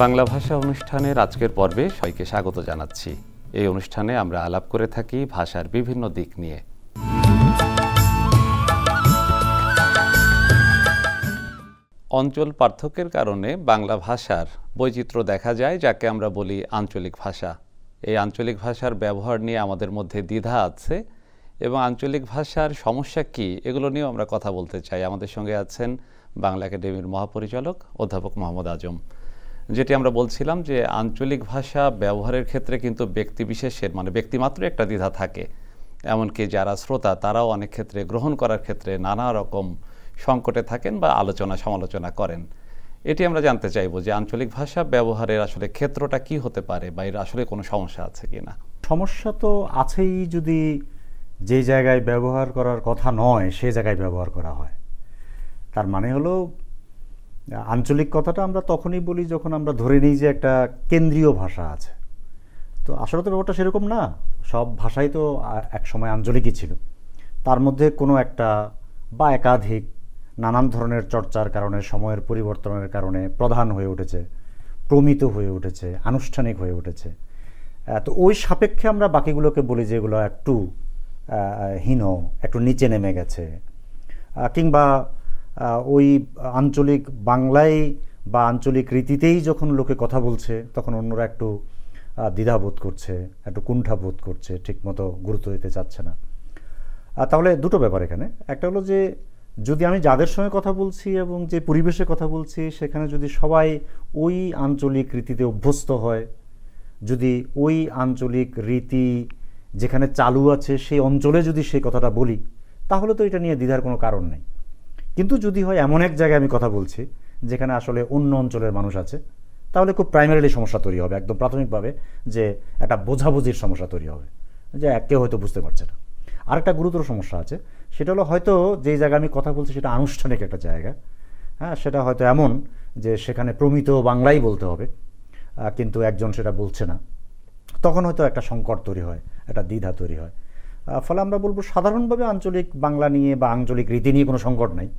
বাংলা ভাষা অনুষ্ঠানের আজকের পর্বে সবাইকে স্বাগত জানাচ্ছি। এই অনুষ্ঠানে আমরা আলাপ করে থাকি ভাষার বিভিন্ন দিক নিয়ে। অঞ্চল পার্থক্যের কারণে বাংলা ভাষার বৈচিত্র্য দেখা যায়, যাকে আমরা বলি আঞ্চলিক ভাষা। এই আঞ্চলিক ভাষার ব্যবহার নিয়ে আমাদের মধ্যে দ্বিধা আছে এবং আঞ্চলিক ভাষার সমস্যা কি এগুলো নিয়েও আমরা কথা বলতে চাই। আমাদের সঙ্গে আছেন বাংলা একাডেমির মহাপরিচালক অধ্যাপক মোহাম্মদ আজম। যেটি আমরা বলছিলাম যে আঞ্চলিক ভাষা ব্যবহারের ক্ষেত্রে কিন্তু ব্যক্তিবিশেষের ব্যক্তিমাত্র একটা দ্বিধা থাকে, এমনকি যারা শ্রোতা তারাও অনেক ক্ষেত্রে গ্রহণ করার ক্ষেত্রে নানা রকম সংকটে থাকেন বা আলোচনা সমালোচনা করেন। এটি আমরা জানতে চাইব যে আঞ্চলিক ভাষা ব্যবহারের আসলে ক্ষেত্রটা কি হতে পারে বা এর আসলে কোনো সমস্যা আছে কিনা। সমস্যা তো আছেই, যদি যে জায়গায় ব্যবহার করার কথা নয় সে জায়গায় ব্যবহার করা হয়। তার মানে হলো আঞ্চলিক কথাটা আমরা তখনই বলি যখন আমরা ধরে নিই যে একটা কেন্দ্রীয় ভাষা আছে। তো আসলে তো ব্যাপারটা সেরকম না। সব ভাষাই তো একসময় আঞ্চলিকই ছিল, তার মধ্যে কোনো একটা বা একাধিক নানান ধরনের চর্চার কারণে, সময়ের পরিবর্তনের কারণে প্রধান হয়ে উঠেছে, প্রমিত হয়ে উঠেছে, আনুষ্ঠানিক হয়ে উঠেছে। তো ওই সাপেক্ষে আমরা বাকিগুলোকে বলি যে এগুলো একটু হীন, একটু নিচে নেমে গেছে, কিংবা ওই আঞ্চলিক বাংলায় বা আঞ্চলিক রীতিতেই যখন লোকে কথা বলছে তখন অন্যরা একটু দ্বিধাবোধ করছে, একটু কুণ্ঠাবোধ করছে, ঠিকমতো গুরুত্ব দিতে চাচ্ছে না। তাহলে দুটো ব্যাপার এখানে। একটা হলো যে যদি আমি যাদের সঙ্গে কথা বলছি এবং যে পরিবেশে কথা বলছি সেখানে যদি সবাই ওই আঞ্চলিক রীতিতে অভ্যস্ত হয়, যদি ওই আঞ্চলিক রীতি যেখানে চালু আছে সেই অঞ্চলে যদি সেই কথাটা বলি, তাহলে তো এটা নিয়ে দ্বিধার কোনো কারণ নেই। কিন্তু যদি হয় এমন এক জায়গায় আমি কথা বলছি যেখানে আসলে অন্য অঞ্চলের মানুষ আছে, তাহলে খুব প্রাইমারিলি সমস্যা তৈরি হবে, একদম প্রাথমিকভাবে যে একটা বোঝাবুঝির সমস্যা তৈরি হবে, যে কেউ হয়তো বুঝতে পারছে না। আরেকটা গুরুতর সমস্যা আছে, সেটা হলো হয়তো যেই জায়গায় আমি কথা বলছি সেটা আনুষ্ঠানিক একটা জায়গা, হ্যাঁ, সেটা হয়তো এমন যে সেখানে প্রমিত বাংলাই বলতে হবে, কিন্তু একজন সেটা বলছে না, তখন হয়তো একটা সংকট তৈরি হয়, একটা দ্বিধা তৈরি হয়। ফলে আমরা বলবো সাধারণভাবে আঞ্চলিক বাংলা নিয়ে বা আঞ্চলিক রীতি নিয়ে কোনো সংকট নাই,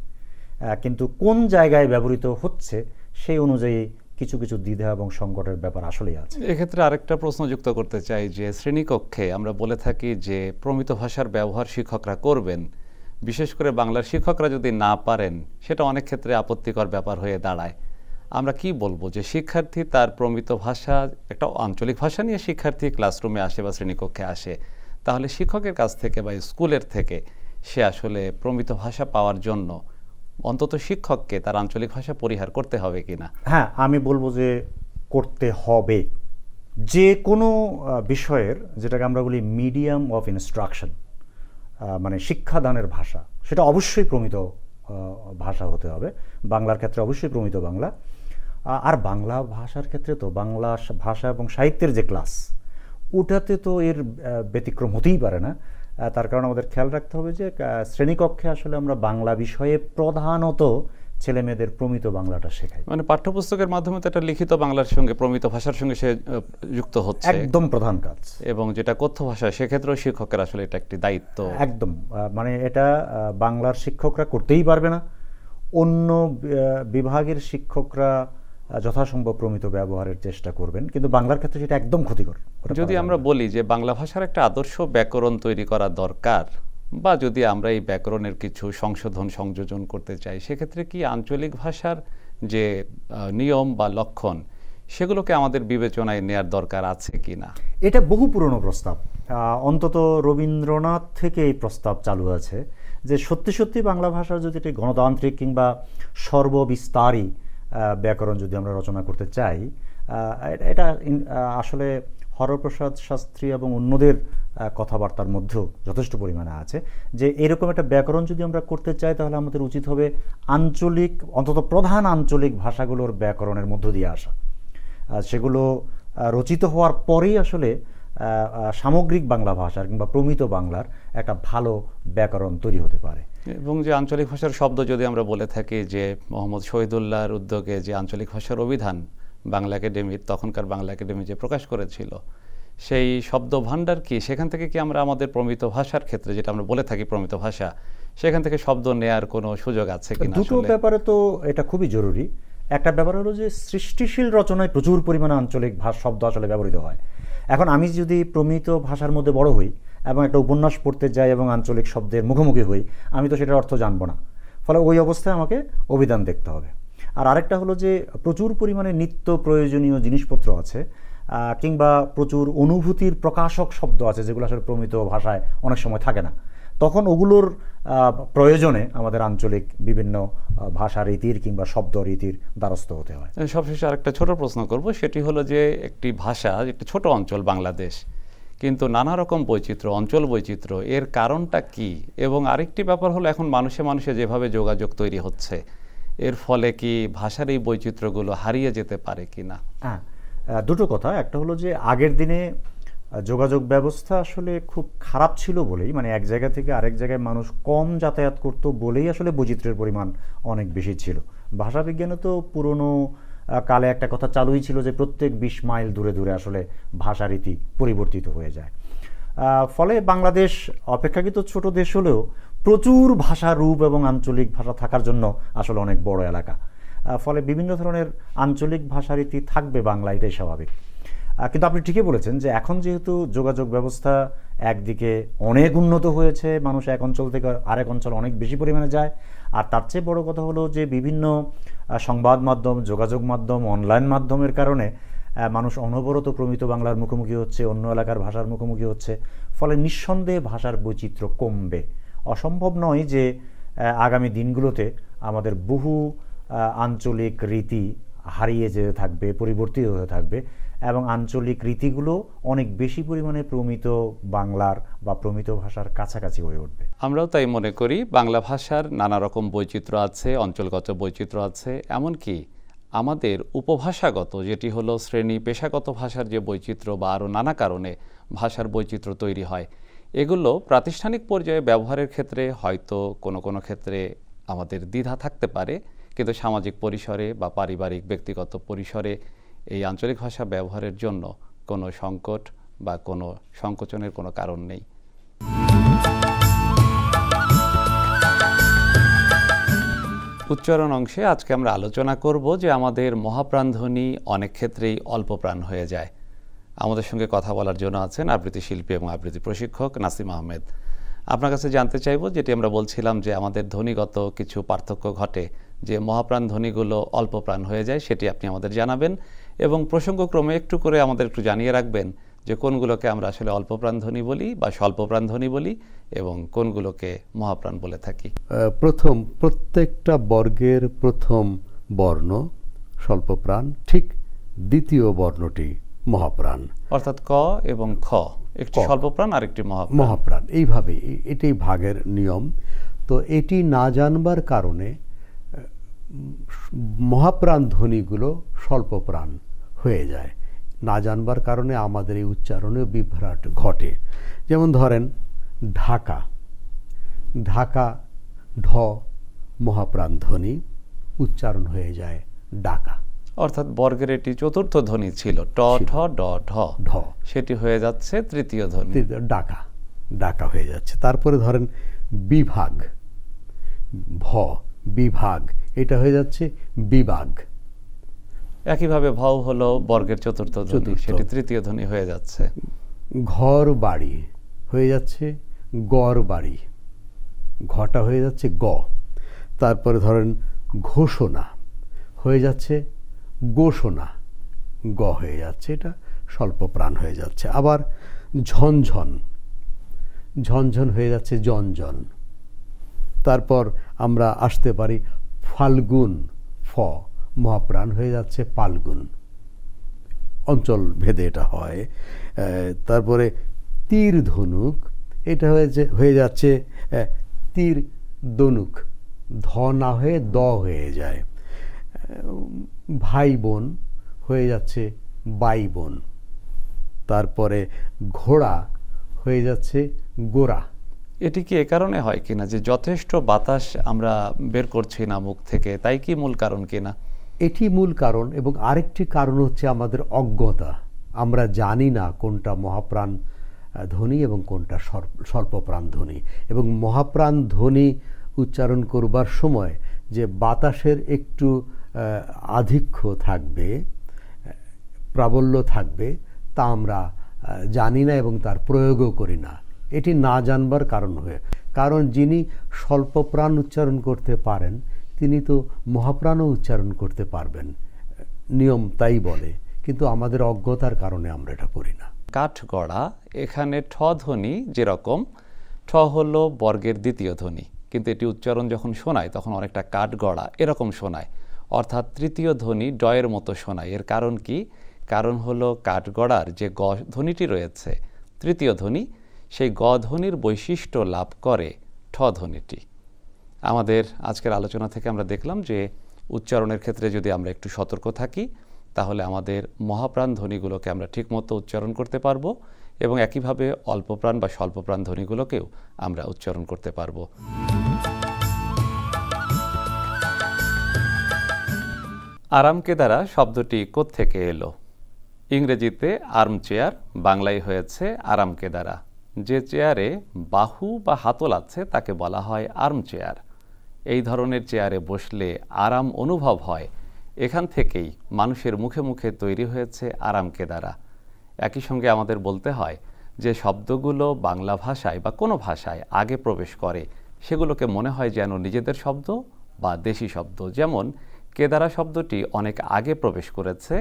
কিন্তু কোন জায়গায় ব্যবহৃত হচ্ছে সেই অনুযায়ী কিছু কিছু দ্বিধা এবং সংকটের ব্যাপার আসলেই আছে। এক্ষেত্রে আরেকটা প্রশ্ন যুক্ত করতে চাই যে শ্রেণীকক্ষে আমরা বলে থাকি যে প্রমিত ভাষার ব্যবহার শিক্ষকরা করবেন, বিশেষ করে বাংলার শিক্ষকরা যদি না পারেন সেটা অনেক ক্ষেত্রে আপত্তিকর ব্যাপার হয়ে দাঁড়ায়। আমরা কি বলবো যে শিক্ষার্থী তার প্রমিত ভাষা, একটা আঞ্চলিক ভাষা নিয়ে শিক্ষার্থী ক্লাসরুমে আসে বা শ্রেণীকক্ষে আসে, তাহলে শিক্ষকের কাছ থেকে বা স্কুলের থেকে সে আসলে প্রমিত ভাষা পাওয়ার জন্য অন্তত শিক্ষককে তার আঞ্চলিক ভাষা পরিহার করতে হবে কিনা? হ্যাঁ, আমি বলবো যে করতে হবে। যে কোনো বিষয়ের, যেটাকে আমরা বলি মিডিয়াম অফ ইনস্ট্রাকশন, মানে শিক্ষাদানের ভাষা, সেটা অবশ্যই প্রমিত ভাষা হতে হবে। বাংলার ক্ষেত্রে অবশ্যই প্রমিত বাংলা। আর বাংলা ভাষার ক্ষেত্রে তো বাংলা ভাষা এবং সাহিত্যের যে ক্লাস, ওটাতে তো এর ব্যতিক্রম হতেই পারে না। তার কারণ আমাদের খেয়াল রাখতে হবে যে শ্রেণীকক্ষে আসলে আমরা বাংলা বিষয়ে প্রধানত ছেলে মেয়েদের প্রমিত বাংলাটা শেখাই। পাঠ্যপুস্তকের মাধ্যমে তো একটা লিখিত বাংলার সঙ্গে প্রমিত ভাষার সঙ্গে সে যুক্ত হচ্ছে, একদম প্রধান কাজ। এবং যেটা কথ্য ভাষা, সেক্ষেত্রেও শিক্ষকের আসলে এটা একটি দায়িত্ব। একদম, এটা বাংলার শিক্ষকরা করতেই পারবে না, অন্য বিভাগের শিক্ষকরা যথাসম্ভব প্রমিত ব্যবহারের চেষ্টা করবেন, কিন্তু বাংলার ক্ষেত্রে সেটা একদম ক্ষতিকর। যদি আমরা বলি যে বাংলা ভাষার একটা আদর্শ ব্যাকরণ তৈরি করা দরকার, বা যদি আমরা এই ব্যাকরণের কিছু সংশোধন সংযোজন করতে চাই, সেক্ষেত্রে কি আঞ্চলিক ভাষার যে নিয়ম বা লক্ষণ সেগুলোকে আমাদের বিবেচনায় নেয়ার দরকার আছে কি না? এটা বহু পুরনো প্রস্তাব, অন্তত রবীন্দ্রনাথ থেকে এই প্রস্তাব চালু আছে যে সত্যি সত্যি বাংলা ভাষার যদি একটি গণতান্ত্রিক কিংবা সর্ববিস্তারী ব্যাকরণ যদি আমরা রচনা করতে চাই, এটা আসলে হরপ্রসাদ শাস্ত্রী এবং অন্যদের কথাবার্তার মধ্যেও যথেষ্ট পরিমাণে আছে যে এরকম একটা ব্যাকরণ যদি আমরা করতে চাই তাহলে আমাদের উচিত হবে আঞ্চলিক, অন্তত প্রধান আঞ্চলিক ভাষাগুলোর ব্যাকরণের মধ্য দিয়ে আসা। সেগুলো রচিত হওয়ার পরেই আসলে সামগ্রিক বাংলা ভাষার কিংবা প্রমিত বাংলার একটা ভালো ব্যাকরণ তৈরি হতে পারে। এবং যে আঞ্চলিক ভাষার শব্দ যদি আমরা বলে থাকি যে মোহাম্মদ শহীদুল্লাহর উদ্যোগে যে আঞ্চলিক ভাষার অভিধান বাংলা একাডেমির, তখনকার বাংলা একাডেমি যে প্রকাশ করেছিল, সেই শব্দ ভাণ্ডার কি সেখান থেকে কি আমরা আমাদের প্রমিত ভাষার ক্ষেত্রে, যেটা আমরা বলে থাকি প্রমিত ভাষা, সেখান থেকে শব্দ নেয়ার কোনো সুযোগ আছে কিনা? দুটো ব্যাপারে তো এটা খুবই জরুরি। একটা ব্যাপার হলো যে সৃষ্টিশীল রচনায় প্রচুর পরিমাণে আঞ্চলিক শব্দ আসলে ব্যবহৃত হয়। এখন আমি যদি প্রমিত ভাষার মধ্যে বড় হই এবং একটা উপন্যাস পড়তে যাই এবং আঞ্চলিক শব্দের মুখোমুখি হই, আমি তো সেটার অর্থ জানবো না, ফলে ওই অবস্থায় আমাকে অভিধান দেখতে হবে। আর আরেকটা হলো যে প্রচুর পরিমাণে নিত্য প্রয়োজনীয় জিনিসপত্র আছে, কিংবা প্রচুর অনুভূতির প্রকাশক শব্দ আছে যেগুলো আসলে প্রমিত ভাষায় অনেক সময় থাকে না। তখন ওগুলোর প্রয়োজনে আমাদের আঞ্চলিক বিভিন্ন ভাষা রীতির কিংবা শব্দ রীতির দ্বারস্থ হতে হয়। সবশেষে আরেকটা ছোট প্রশ্ন করব, সেটি হলো যে একটি ভাষা, একটি ছোট অঞ্চল বাংলাদেশ, কিন্তু নানা রকম বৈচিত্র্য, অঞ্চল বৈচিত্র্য, এর কারণটা কি? এবং আরেকটি ব্যাপার হলো এখন মানুষে মানুষে যেভাবে যোগাযোগ তৈরি হচ্ছে, এর ফলে কি ভাষার এই বৈচিত্র্যগুলো হারিয়ে যেতে পারে কিনা? হ্যাঁ, দুটো কথা। একটা হলো যে আগের দিনে যোগাযোগ ব্যবস্থা আসলে খুব খারাপ ছিল বলেই, মানে এক জায়গা থেকে আরেক জায়গায় মানুষ কম যাতায়াত করতো বলেই আসলে বৈচিত্র্যের পরিমাণ অনেক বেশি ছিল। ভাষাবিজ্ঞানে তো পুরনো কালে একটা কথা চালুই ছিল যে প্রত্যেক 20 মাইল দূরে দূরে আসলে ভাষারীতি পরিবর্তিত হয়ে যায়। ফলে বাংলাদেশ অপেক্ষাকৃত ছোট দেশ হলেও প্রচুর ভাষা রূপ এবং আঞ্চলিক ভাষা থাকার জন্য আসলে অনেক বড় এলাকা। ফলে বিভিন্ন ধরনের আঞ্চলিক ভাষারীতি থাকবে বাংলা, এটাই স্বাভাবিক। কিন্তু আপনি ঠিকই বলেছেন যে এখন যেহেতু যোগাযোগ ব্যবস্থা একদিকে অনেক উন্নত হয়েছে, মানুষ এক অঞ্চল থেকে আরেক অঞ্চল অনেক বেশি পরিমাণে যায়, আর তার চেয়ে বড় কথা হলো যে বিভিন্ন সংবাদ মাধ্যম, যোগাযোগ মাধ্যম, অনলাইন মাধ্যমের কারণে মানুষ অনবরত প্রমিত বাংলার মুখোমুখি হচ্ছে, অন্য এলাকার ভাষার মুখোমুখি হচ্ছে। ফলে নিঃসন্দেহে ভাষার বৈচিত্র্য কমবে। অসম্ভব নয় যে আগামী দিনগুলোতে আমাদের বহু আঞ্চলিক রীতি হারিয়ে যেতে থাকবে, পরিবর্তিত হতে থাকবে, এবং আঞ্চলিক রীতিগুলো অনেক বেশি পরিমাণে প্রমিত বাংলার বা প্রমিত ভাষার কাছাকাছি হয়ে উঠবে। আমরাও তাই মনে করি। বাংলা ভাষার নানা রকম বৈচিত্র্য আছে, অঞ্চলগত বৈচিত্র্য আছে, এমনকি আমাদের উপভাষাগত, যেটি হলো শ্রেণী পেশাগত ভাষার যে বৈচিত্র্য বা আরও নানা কারণে ভাষার বৈচিত্র্য তৈরি হয়, এগুলো প্রাতিষ্ঠানিক পর্যায়ে ব্যবহারের ক্ষেত্রে হয়তো কোনো কোনো ক্ষেত্রে আমাদের দ্বিধা থাকতে পারে, কিন্তু সামাজিক পরিসরে বা পারিবারিক ব্যক্তিগত পরিসরে এই আঞ্চলিক ভাষা ব্যবহারের জন্য কোনো সংকট বা কোনো সংকোচনের কোনো কারণ নেই। উচ্চারণ অংশে আজকে আমরা আলোচনা করব যে আমাদের মহাপ্রাণধ্বনি অনেক ক্ষেত্রেই অল্পপ্রাণ হয়ে যায়। আমাদের সঙ্গে কথা বলার জন্য আছেন আবৃত্তি শিল্পী এবং আবৃত্তি প্রশিক্ষক নাসিম আহমেদ। আপনার কাছে জানতে চাইব, যেটি আমরা বলছিলাম যে আমাদের ধ্বনিগত কিছু পার্থক্য ঘটে, যে মহাপ্রাণ ধ্বনিগুলো অল্পপ্রাণ হয়ে যায়, সেটি আপনি আমাদের জানাবেন এবং প্রসঙ্গক্রমে একটু করে আমাদের একটু জানিয়ে রাখবেন যে কোনগুলোকে আমরা আসলে অল্পপ্রাণ ধ্বনি বলি বা স্বল্পপ্রাণ ধ্বনি বলি এবং কোনগুলোকে মহাপ্রাণ বলে থাকি। প্রত্যেকটা বর্গের প্রথম বর্ণ স্বল্পপ্রাণ, ঠিক দ্বিতীয় বর্ণটি মহাপ্রাণ, অর্থাৎ ক এবং খ একটি স্বল্পপ্রাণ আর একটি মহাপ্রাণ। এইভাবে এটাই ভাগের নিয়ম। তো এটি না জানবার কারণে মহাপ্রাণ ধ্বনিগুলো স্বল্পপ্রাণ হয়ে যায়। না জানবার কারণে আমাদের এই উচ্চারণে বিভ্রাট ঘটে। যেমন ধরেন ঢাকা, ঢাকা ঢ মহাপ্রাণ ধ্বনি, উচ্চারণ হয়ে যায় ডাকা। অর্থাৎ বর্গের এটি চতুর্থ ধ্বনি ছিল, ট ঠ ড ঢ ঢ, সেটি হয়ে যাচ্ছে তৃতীয় ধ্বনি, ডাকা, ডাকা হয়ে যাচ্ছে। তারপরে ধরেন বিভাগ, ভ বিভাগ, এটা হয়ে যাচ্ছে বিভাগ। একইভাবে ভ হলো বর্গের চতুর্থ ধ্বনি, সেটি তৃতীয় ধ্বনি হয়ে যাচ্ছে। ঘর বাড়ি হয়ে যাচ্ছে গড় বাড়ি, ঘটা হয়ে যাচ্ছে গ। তারপরে ধরেন ঘোষণা হয়ে যাচ্ছে গোষণা, গ হয়ে যাচ্ছে, এটা স্বল্পপ্রাণ হয়ে যাচ্ছে। আবার ঝনঝন, ঝনঝন হয়ে যাচ্ছে জনজন। তারপর আমরা আসতে পারি ফাল্গুন, ফ মহাপ্রাণ হয়ে যাচ্ছে পালগুন, অঞ্চল ভেদে এটা হয়। তারপরে তীর ধনুক, এটা হয়ে যাচ্ছে তীর দনুক, ধ না হয়ে দ হয়ে যায়। ভাই বোন হয়ে যাচ্ছে বাই বোন। তারপরে ঘোড়া হয়ে যাচ্ছে গোড়া। এটি কি এ কারণে হয় কিনা যে যথেষ্ট বাতাস আমরা বের করছি না মুখ থেকে, তাই কি মূল কারণ কিনা? এটি মূল কারণ, এবং আরেকটি কারণ হচ্ছে আমাদের অজ্ঞতা। আমরা জানি না কোনটা মহাপ্রাণ ধ্বনি এবং কোনটা স্বল্পপ্রাণ ধ্বনি, এবং মহাপ্রাণ ধ্বনি উচ্চারণ করবার সময় যে বাতাসের একটু আধিক্য থাকবে, প্রাবল্য থাকবে, তা আমরা জানি না এবং তার প্রয়োগও করি না। এটি না জানবার কারণ হয়ে, কারণ যিনি স্বল্পপ্রাণ উচ্চারণ করতে পারেন তিনি তো মহাপ্রাণও উচ্চারণ করতে পারবেন, নিয়ম তাই বলে, কিন্তু আমাদের অজ্ঞতার কারণে আমরা এটা করি না। কাঠগড়া, এখানে ঠ ধ্বনি যেরকম, ঠ হলো বর্গের দ্বিতীয় ধ্বনি, কিন্তু এটি উচ্চারণ যখন শোনায় তখন অনেকটা কাঠগড়া এরকম শোনায়, অর্থাৎ তৃতীয় ধ্বনি ডয়ের মতো শোনায়। এর কারণ কি? কারণ হলো কাঠগড়ার যে গ ধ্বনিটি রয়েছে তৃতীয় ধ্বনি, সেই গ ধ্বনির বৈশিষ্ট্য লাভ করে ঠ ধ্বনিটি। আমাদের আজকের আলোচনা থেকে আমরা দেখলাম যে উচ্চারণের ক্ষেত্রে যদি আমরা একটু সতর্ক থাকি তাহলে আমাদের মহাপ্রাণ ধ্বনিগুলোকে আমরা ঠিকমতো উচ্চারণ করতে পারবো এবং একইভাবে অল্পপ্রাণ বা স্বল্পপ্রাণ ধ্বনিগুলোকেও আমরা উচ্চারণ করতে পারবো। আরামকেদারা শব্দটি কোত্থেকে এলো? ইংরেজিতে আর্ম চেয়ার, বাংলায় হয়েছে আরামকেদারা। যে চেয়ারে বাহু বা হাতল আছে তাকে বলা হয় আর্ম চেয়ার। এই ধরনের চেয়ারে বসলে আরাম অনুভব হয়, এখান থেকেই মানুষের মুখে মুখে তৈরি হয়েছে আরামকেদারা। একই সঙ্গে আমাদের বলতে হয় যে শব্দগুলো বাংলা ভাষায় বা কোনো ভাষায় আগে প্রবেশ করে সেগুলোকে মনে হয় যেন নিজেদের শব্দ বা দেশি শব্দ। যেমন কেদারা শব্দটি অনেক আগে প্রবেশ করেছে,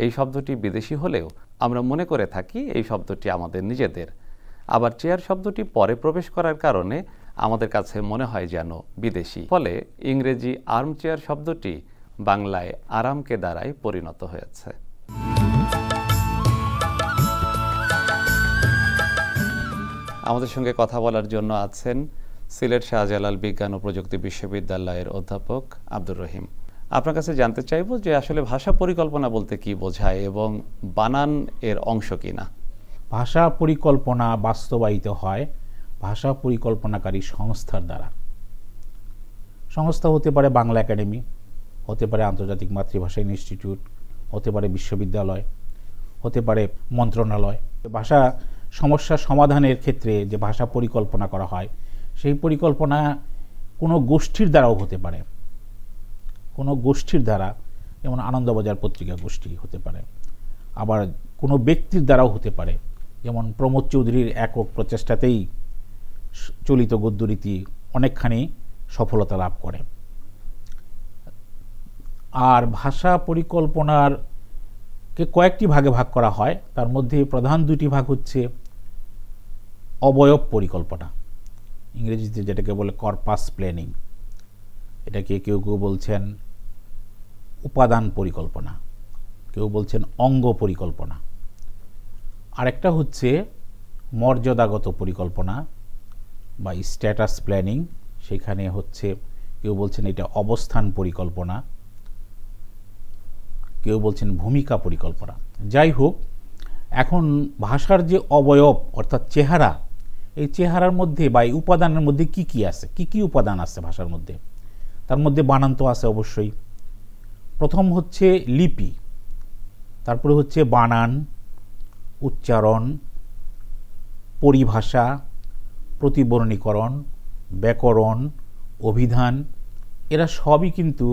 এই শব্দটি বিদেশি হলেও আমরা মনে করে থাকি এই শব্দটি আমাদের নিজেদের। আবার চেয়ার শব্দটি পরে প্রবেশ করার কারণে আমাদের কাছে মনে হয় যেন বিদেশি। ফলে ইংরেজি আর্ম চেয়ার শব্দটি বাংলায় আরামকেদারায় পরিণত হয়েছে। আমাদের সঙ্গে কথা বলার জন্য আছেন সিলেট শাহজালাল বিজ্ঞান ও প্রযুক্তি বিশ্ববিদ্যালয়ের অধ্যাপক আব্দুর রহিম। আপনার কাছে জানতে চাইব যে আসলে ভাষা পরিকল্পনা বলতে কি বোঝায় এবং বানান এর অংশ কিনা। ভাষা পরিকল্পনা বাস্তবায়িত হয় ভাষা পরিকল্পনাকারী সংস্থার দ্বারা। সংস্থা হতে পারে বাংলা একাডেমি, হতে পারে আন্তর্জাতিক মাতৃভাষা ইনস্টিটিউট, হতে পারে বিশ্ববিদ্যালয়, হতে পারে মন্ত্রণালয়। ভাষা সমস্যা সমাধানের ক্ষেত্রে যে ভাষা পরিকল্পনা করা হয় সেই পরিকল্পনা কোনো গোষ্ঠীর দ্বারাও হতে পারে, কোনো গোষ্ঠীর দ্বারা, যেমন আনন্দবাজার পত্রিকা গোষ্ঠী হতে পারে, আবার কোনো ব্যক্তির দ্বারাও হতে পারে, যেমন প্রমোদ চৌধুরীর একক প্রচেষ্টাতেই চলিত গদ্যরীতি অনেকখানি সফলতা লাভ করে। আর ভাষা পরিকল্পনার কে কয়েকটি ভাগে ভাগ করা হয়, তার মধ্যে প্রধান দুটি ভাগ হচ্ছে অবয়ব পরিকল্পনা, ইংরেজিতে যেটাকে বলে কর্পাস প্ল্যানিং, এটাকে কেউ কেউ বলছেন উপাদান পরিকল্পনা, কেউ বলছেন অঙ্গ পরিকল্পনা। আরেকটা হচ্ছে মর্যাদাগত পরিকল্পনা বা স্ট্যাটাস প্ল্যানিং, সেখানে হচ্ছে কেউ বলছেন এটা অবস্থান পরিকল্পনা, কেউ বলছেন ভূমিকা পরিকল্পনা। যাই হোক, এখন ভাষার যে অবয়ব অর্থাৎ চেহারা, এই চেহারার মধ্যে বা এই উপাদানের মধ্যে কি কি আছে, কি কি উপাদান আছে ভাষার মধ্যে? তার মধ্যে বানান তো আছে অবশ্যই। প্রথম হচ্ছে লিপি, তারপরে হচ্ছে বানান, উচ্চারণ, পরিভাষা, প্রতিবর্ণীকরণ, ব্যাকরণ, অভিধান, এরা সবই কিন্তু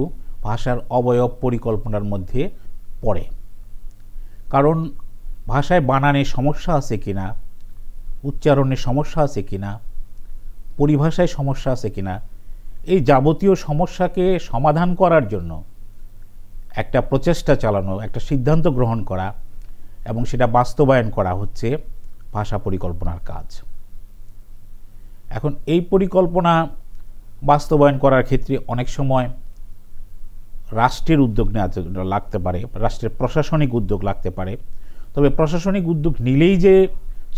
ভাষার অবয়ব পরিকল্পনার মধ্যে পড়ে। কারণ ভাষায় বানানে সমস্যা আছে কিনা, উচ্চারণে সমস্যা আছে কিনা, পরিভাষায় সমস্যা আছে কিনা, এই যাবতীয় সমস্যাকে সমাধান করার জন্য একটা প্রচেষ্টা চালানো, একটা সিদ্ধান্ত গ্রহণ করা এবং সেটা বাস্তবায়ন করা হচ্ছে ভাষা পরিকল্পনার কাজ। এখন এই পরিকল্পনা বাস্তবায়ন করার ক্ষেত্রে অনেক সময় রাষ্ট্রের উদ্যোগ নেওয়া লাগতে পারে, রাষ্ট্রের প্রশাসনিক উদ্যোগ লাগতে পারে। তবে প্রশাসনিক উদ্যোগ নিলেই যে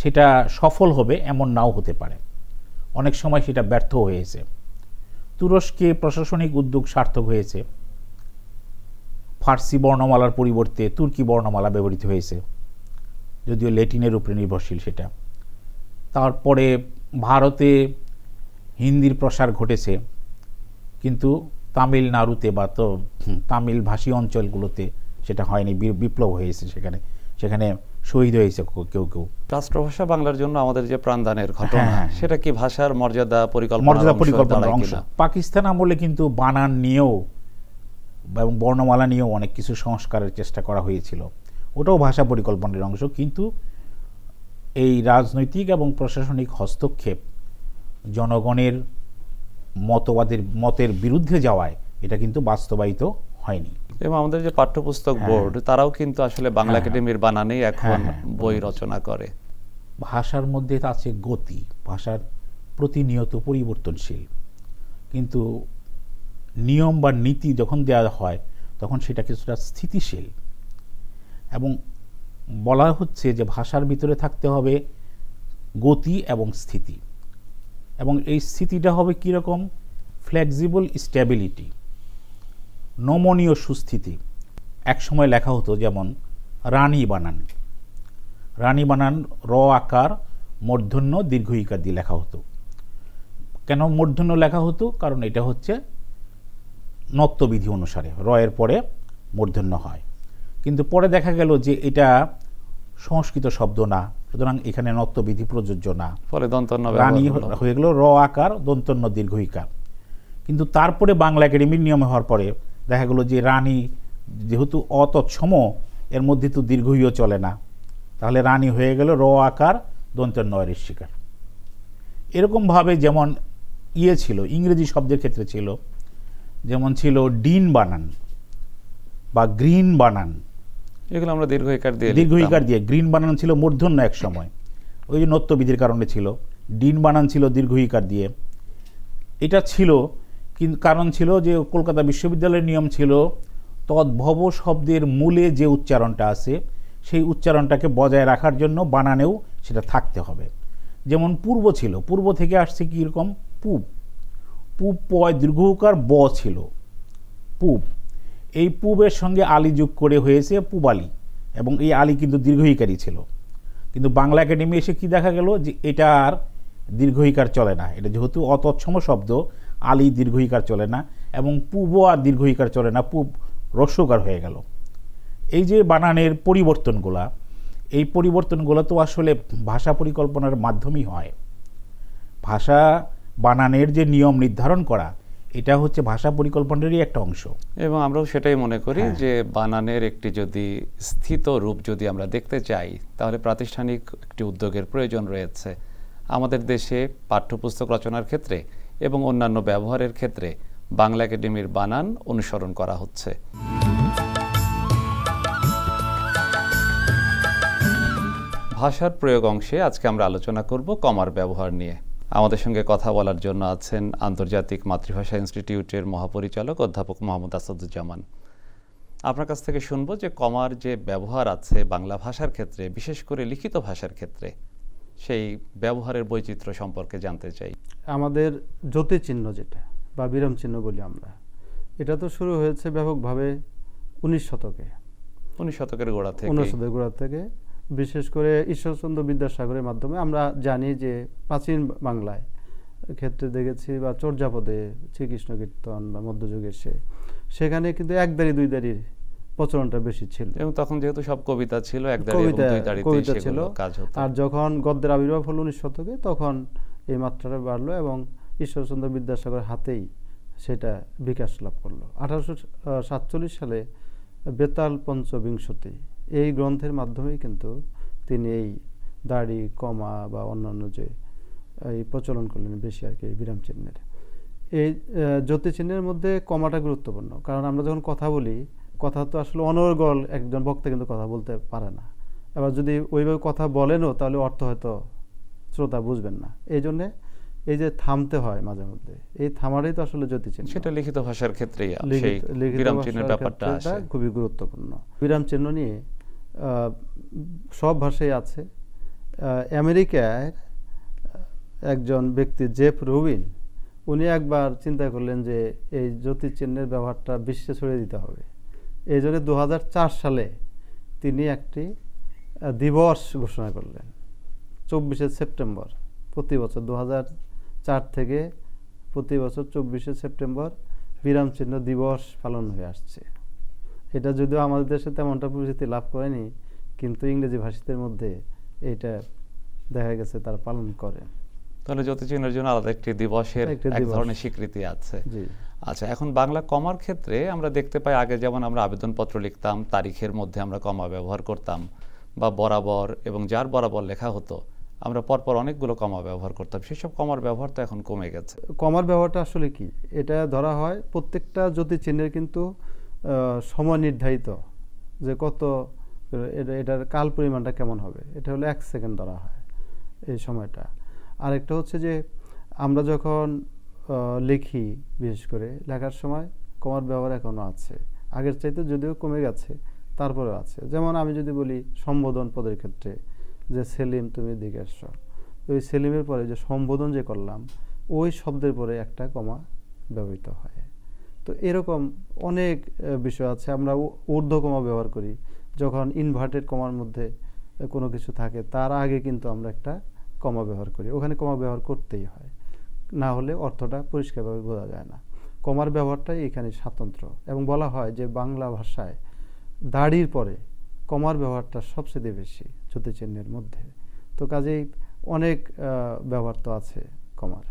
সেটা সফল হবে এমন নাও হতে পারে, অনেক সময় সেটা ব্যর্থ হয়েছে। তুরস্কে প্রশাসনিক উদ্যোগ সার্থক হয়েছে, ফার্সি বর্ণমালার পরিবর্তে তুর্কি বর্ণমালা ব্যবহৃত হয়েছে, যদিও ল্যাটিনের উপরে নির্ভরশীল সেটা। তারপরে ভারতে হিন্দির প্রসার ঘটেছে, কিন্তু তামিলনাড়ুতে বা তো তামিল ভাষী অঞ্চলগুলোতে সেটা হয়নি, বিপ্লব হয়েছে, সেখানে শহীদ হয়েছে কেউ কেউ। রাষ্ট্রভাষা বাংলার জন্য আমাদের যে প্রাণদানের ঘটনা, সেটা কি ভাষার মর্যাদা পরিকল্পনার অংশ? পাকিস্তান আমলে কিন্তু বানান নিয়েও এবং বর্ণমালা নিয়েও অনেক কিছু সংস্কারের চেষ্টা করা হয়েছিল, ওটাও ভাষা পরিকল্পনার অংশ। কিন্তু এই রাজনৈতিক এবং প্রশাসনিক হস্তক্ষেপ জনগণের মতের বিরুদ্ধে যাওয়ায় এটা কিন্তু বাস্তবায়িত হয়নি। এবং আমাদের যে পাঠ্যপুস্তক বোর্ড তারাও কিন্তু আসলে বাংলা একাডেমির বানানেই এখন বই রচনা করে। ভাষার মধ্যে আছে গতি, ভাষার প্রতিনিয়ত পরিবর্তনশীল, কিন্তু নিয়ম বা নীতি যখন দেওয়া হয় তখন সেটা কিছুটা স্থিতিশীল। এবং বলা হচ্ছে যে ভাষার ভিতরে থাকতে হবে গতি এবং স্থিতি, এবং এই স্থিতিটা হবে কীরকম? ফ্লেক্সিবল স্ট্যাবিলিটি, নমনীয় সুস্থিতি। এক সময় লেখা হতো যেমন রানী বানান, রানী বানান র আকার মূর্ধন্য দীর্ঘ ইকার দিয়ে লেখা হতো। কেন মূর্ধন্য লেখা হতো? কারণ এটা হচ্ছে নত্যবিধি অনুসারে র এর পরে মূর্ধন্য হয়। কিন্তু পরে দেখা গেল যে এটা সংস্কৃত শব্দ না, সুতরাং এখানে নত্যবিধি প্রযোজ্য না, ফলে দন্তন্য রানী হয়ে গেল র আকার দন্তন্য দীর্ঘ ইকার। কিন্তু তারপরে বাংলা একাডেমির নিয়মে হওয়ার পরে দেখা গেল যে রানী যেহেতু অতৎসম, এর মধ্যে তো দীর্ঘ ইও চলে না, তাহলে রানী হয়ে গেল র আকার দন্তন্য ঋষিকার। এরকমভাবে যেমন ছিল ইংরেজি শব্দের ক্ষেত্রে ছিল, যেমন ছিল ডিন বানান বা গ্রিন বানান, এগুলো আমরা দীর্ঘ ইকার দিয়ে গ্রিন বানান ছিল মূর্ধন্য এক সময়, ওই যে নত্যবিধির কারণে ছিল। ডিন বানান ছিল দীর্ঘ ইকার দিয়ে। এটা ছিল কিন্তু কারণ ছিল যে কলকাতা বিশ্ববিদ্যালয়ের নিয়ম ছিল তদ্ভব শব্দের মূলে যে উচ্চারণটা আছে সেই উচ্চারণটাকে বজায় রাখার জন্য বানানেও সেটা থাকতে হবে। যেমন পূর্ব ছিল, পূর্ব থেকে আসছে কীরকম? পূব, পূব পয় দীর্ঘকার ব ছিল পূব, এই পূবের সঙ্গে আলি যোগ করে হয়েছে পূবালি, এবং এই আলি কিন্তু দীর্ঘইকারই ছিল। কিন্তু বাংলা একাডেমি এসে কি দেখা গেল যে এটা আর দীর্ঘইকার চলে না, এটা যেহেতু অতৎসম শব্দ, আলি দীর্ঘইকার চলে না, এবং পূব আর দীর্ঘইকার চলে না, পূব হ্রস্বকার হয়ে গেল। এই যে বানানের পরিবর্তনগুলা, এই পরিবর্তনগুলো তো আসলে ভাষা পরিকল্পনার মাধ্যমেই হয়। ভাষা বানানের যে নিয়ম নির্ধারণ করা, এটা হচ্ছে ভাষা পরিকল্পনারই একটা অংশ। এবং আমরাও সেটাই মনে করি যে বানানের একটি যদি স্থিত রূপ যদি আমরা দেখতে চাই, তাহলে প্রাতিষ্ঠানিক একটি উদ্যোগের প্রয়োজন রয়েছে। আমাদের দেশে পাঠ্যপুস্তক রচনার ক্ষেত্রে এবং অন্যান্য ব্যবহারের ক্ষেত্রে বাংলা একাডেমির বানান অনুসরণ করা হচ্ছে। ভাষার প্রয়োগ অংশে আজকে আমরা আলোচনা করব কমার ব্যবহার নিয়ে। আমাদের সঙ্গে কথা বলার জন্য আছেন আন্তর্জাতিক মাতৃভাষা ইনস্টিটিউটের মহাপরিচালক অধ্যাপক মোহাম্মদ আসাদুজ্জামান। আপনার কাছ থেকে শুনবো যে কমার যে ব্যবহার আছে বাংলা ভাষার ক্ষেত্রে, বিশেষ করে লিখিত ভাষার ক্ষেত্রে, সেই ব্যবহারের বৈচিত্র্য সম্পর্কে জানতে চাই। আমাদের জ্যোতি চিহ্ন যেটা বা বিরাম চিহ্ন বলি আমরা, এটা তো শুরু হয়েছে ব্যাপকভাবে 19 শতকে, 19 শতকের গোড়া থেকে। 19 শতকের গোড়া থেকে, বিশেষ করে ঈশ্বরচন্দ্র বিদ্যাসাগরের মাধ্যমে আমরা জানি যে প্রাচীন বাংলায় ক্ষেত্রে দেখেছি, বা চর্যাপদে শ্রীকৃষ্ণ কীর্তন বা মধ্যযুগের সেখানে কিন্তু একদারি দুই দারির প্রচলনটা বেশি ছিল, এবং তখন যেহেতু সব কবিতা ছিল একদারি এবং দুই দারিতে ছিল কাজ হতো। আর যখন গদ্যের আবির্ভাব হলো 19 শতকে, তখন এই মাত্রাটা বাড়লো এবং ঈশ্বরচন্দ্র বিদ্যাসাগরের হাতেই সেটা বিকাশ লাভ করলো। 1847 সালে বেতাল পঞ্চবিংশতি এই গ্রন্থের মাধ্যমেই কিন্তু তিনি এই দাড়ি, কমা বা অন্যান্য যে এই প্রচলন করলেন বেশি আর কি এই বিরাম চিহ্নের। এই জ্যোতি চিহ্নের মধ্যে কমাটা গুরুত্বপূর্ণ, কারণ আমরা যখন কথা বলি, কথা তো আসলে অনর্গল একজন বক্তা কিন্তু কথা বলতে পারে না। এবার যদি ওইভাবে কথা বলেনও তাহলে অর্থ হয়তো শ্রোতা বুঝবেন না। এই জন্যে এই যে থামতে হয় মাঝে মধ্যে, এই থামাটাই তো আসলে জ্যোতি চিহ্ন। সেটা লিখিত ভাষার ক্ষেত্রেই সেই বিরাম চিহ্নের ব্যাপারটা আসে, খুবই গুরুত্বপূর্ণ। বিরাম চিহ্ন নিয়ে সব ভাষায় আছে। আমেরিকায় একজন ব্যক্তি জেফ রুবিন, উনি একবার চিন্তা করলেন যে এই জ্যোতি চিহ্নের ব্যবহারটা বিশ্বে ছড়িয়ে দিতে হবে। এই জন্য 2004 সালে তিনি একটি দিবস ঘোষণা করলেন, 24শে সেপ্টেম্বর প্রতি বছর। 2004 থেকে প্রতি বছর 24শে সেপ্টেম্বর বিরাম চিহ্ন দিবস পালন হয়ে আসছে। এটা যদিও আমাদের দেশে তেমনটা পরিচিতি লাভ করেনি, কিন্তু ইংরেজি ভাষীদের মধ্যে এটা দেখা গেছে তারা পালন করে। তাহলে জ্যোতিচিহ্নের জন্য আলাদা একটি দিবসের একটি এক দিবস। ধরনের স্বীকৃতি আছে। জি। আচ্ছা, এখন বাংলা কমার ক্ষেত্রে আমরা দেখতে পাই আগে যেমন আমরা আবেদনপত্র লিখতাম তারিখের মধ্যে আমরা কমা ব্যবহার করতাম, বা বরাবর এবং যার বরাবর লেখা হতো আমরা পরপর অনেকগুলো কমা ব্যবহার করতাম, সেসব কমার ব্যবহার তো এখন কমে গেছে। কমার ব্যবহারটা আসলে কি, এটা ধরা হয় প্রত্যেকটা জ্যোতিচিহ্নের কিন্তু সময় নির্ধারিত, যে কত এটার কাল পরিমাণটা কেমন হবে, এটা হলো 1 সেকেন্ড ধরা হয় এই সময়টা। আরেকটা হচ্ছে যে আমরা যখন লিখি, বিশেষ করে লেখার সময় কমার ব্যবহার এখনও আছে, আগের চাইতে যদিও কমে গেছে তারপরেও আছে। যেমন আমি যদি বলি সম্বোধন পদের ক্ষেত্রে, যে সেলিম তুমি দিকে আসো, ওই সেলিমের পরে যে সম্বোধন যে করলাম ওই শব্দের পরে একটা কমা ব্যবহৃত হয়। তো এরকম অনেক বিষয় আছে। আমরা ঊর্ধ্ব কমা ব্যবহার করি যখন ইনভার্টেড কমার মধ্যে কোনো কিছু থাকে, তার আগে কিন্তু আমরা একটা কমা ব্যবহার করি, ওখানে কমা ব্যবহার করতেই হয়, না হলে অর্থটা পরিষ্কারভাবে বোঝা যায় না। কমার ব্যবহারটাই এখানে স্বাতন্ত্র্য, এবং বলা হয় যে বাংলা ভাষায় দাড়ির পরে কমার ব্যবহারটা সবচেয়ে বেশি জ্যোতিচিহ্নের মধ্যে। তো কাজেই অনেক ব্যবহার তো আছে কমার।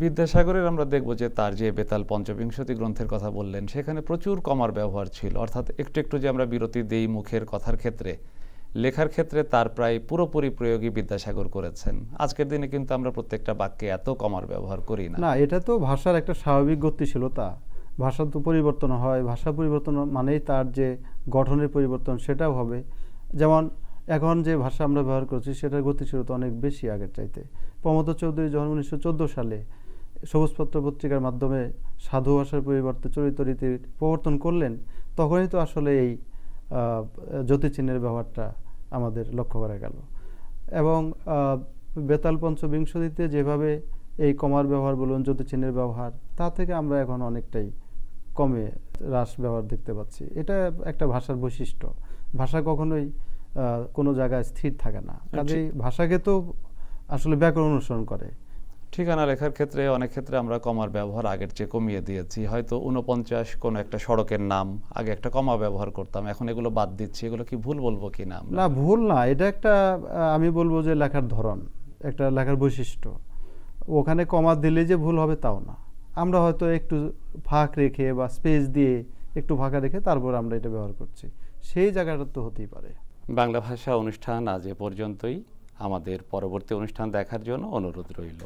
বিদ্যাসাগরের আমরা দেখব যে তার যে বেতাল পঞ্চবিংশতি গ্রন্থের কথা বললেন, সেখানে প্রচুর কমার ব্যবহার ছিল, অর্থাৎ একটু একটু যে আমরা বিরতি দেই মুখের কথার ক্ষেত্রে, লেখার ক্ষেত্রে তার প্রায় পুরোপুরি প্রয়োগই বিদ্যাসাগর করেছেন। আজকের দিনে কিন্তু আমরা প্রত্যেকটা বাক্যে এত কমার ব্যবহার করি না। না, এটা তো ভাষার একটা স্বাভাবিক গতিশীলতা, ভাষা তো পরিবর্তন হয়, ভাষা পরিবর্তন মানেই তার যে গঠনের পরিবর্তন সেটাও হবে। যেমন এখন যে ভাষা আমরা ব্যবহার করছি সেটার গতিশীলতা অনেক বেশি আগের চাইতে। প্রমোদ চৌধুরী যখন 1914 সালে সবুজপত্র পত্রিকার মাধ্যমে সাধু ভাষার পরিবর্তে চরিত রীতির প্রবর্তন করলেন, তখনই তো আসলে এই জ্যোতিচিহ্নের ব্যবহারটা আমাদের লক্ষ্য করা গেল। এবং বেতাল পঞ্চবিংশতিতে যেভাবে এই কমার ব্যবহার বলুন, জ্যোতিচিহ্নের ব্যবহার, তা থেকে আমরা এখন অনেকটাই কমে হ্রাস ব্যবহার দেখতে পাচ্ছি। এটা একটা ভাষার বৈশিষ্ট্য। ভাষা কখনোই কোনো জায়গায় স্থির থাকে না, কাজেই ভাষাকে তো আসলে ব্যাকরণ অনুসরণ করে। ঠিকানা লেখার ক্ষেত্রে অনেক ক্ষেত্রে আমরা কমার ব্যবহার আগের চেয়ে কমিয়ে দিয়েছি। হয়তো 49 কোনো একটা সড়কের নাম, আগে একটা কমা ব্যবহার করতাম, এখন এগুলো বাদ দিচ্ছি। এগুলো কি ভুল বলবো কি না? না, ভুল না, এটা একটা আমি বলবো যে লেখার ধরন, একটা লেখার বৈশিষ্ট্য। ওখানে কমা দিলে যে ভুল হবে তাও না, আমরা হয়তো একটু ফাঁক রেখে বা স্পেস দিয়ে একটু ফাঁকা রেখে তারপর আমরা এটা ব্যবহার করছি, সেই জায়গাটা তো হতেই পারে। বাংলা ভাষা অনুষ্ঠান আজ এ পর্যন্তই। আমাদের পরবর্তী অনুষ্ঠান দেখার জন্য অনুরোধ রইল।